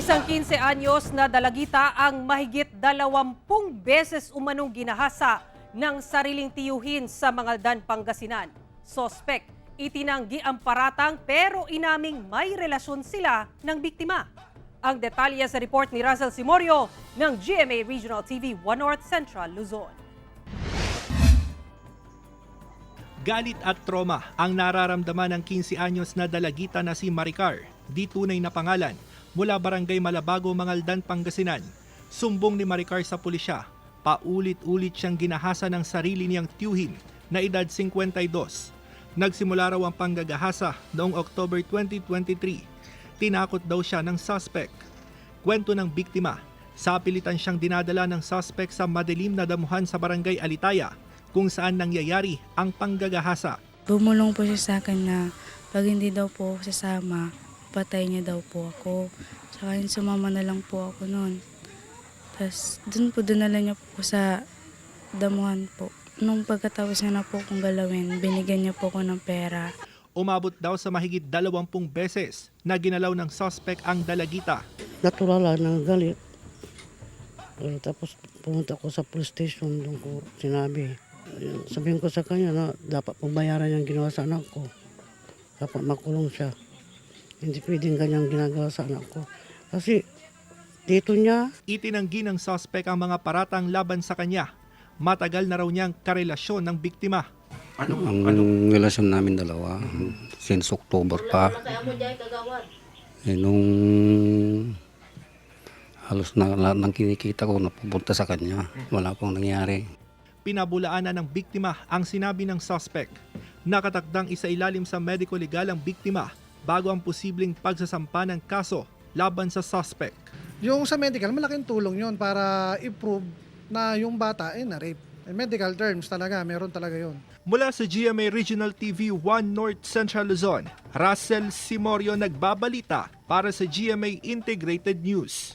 Isang 15 anyos na dalagita ang mahigit 20 beses umanong ginahasa ng sariling tiyuhin sa Mangaldan, Pangasinan. Sospek, itinanggi ang paratang pero inaming may relasyon sila ng biktima. Ang detalye sa report ni Russell Simorio ng GMA Regional TV 1 North Central, Luzon. Galit at trauma ang nararamdaman ng 15 anyos na dalagita na si Maricar, di tunay na pangalan, mula Barangay Malabago, Mangaldan, Pangasinan. Sumbong ni Maricar sa pulisya, paulit-ulit siyang ginahasa ng sarili niyang tiyuhin na edad 52. Nagsimula raw ang panggagahasa noong October 2023. Tinakot daw siya ng suspect. Kwento ng biktima, sa pilitan siyang dinadala ng suspect sa madilim na damuhan sa Barangay Alitaya, kung saan nangyayari ang panggagahasa. Bumulong po siya sa akin na pag hindi daw po ako sasama, patay niya daw po ako. Saka yun, sumama na lang po ako noon. Tapos doon po dinala niya po sa damuhan po. Nung pagkatapos niya na po kong galawin, binigyan niya po ako ng pera. Umabot daw sa mahigit 20 beses na ginalaw ng suspect ang dalagita. Naturala ng galit. Tapos pumunta ko sa police station, doon ko sinabi. Sabihin ko sa kanya na dapat pagbayaran yung ginawa sa anak ko. Dapat makulong siya. Hindi pwedeng ganyang ginagawa sa anak ko. Kasi dito niya. Itinanggi ng suspect ang mga paratang laban sa kanya. Matagal na raw niyang karelasyon ng biktima. Ang relasyon namin dalawa, since October pa. Nung halos na lahat ng kinikita ko napupunta sa kanya, wala pong nangyari. Pinabulaanan ng biktima ang sinabi ng suspect. Nakatakdang isailalim sa medico legal ang biktima bago ang posibleng pagsasampa ng kaso laban sa suspect. Yung sa medical, malaking tulong yun para i-prove na yung bata ay na-rape. In medical terms talaga, meron talaga yun. Mula sa GMA Regional TV 1 North Central Luzon, Russell Simorio nagbabalita para sa GMA Integrated News.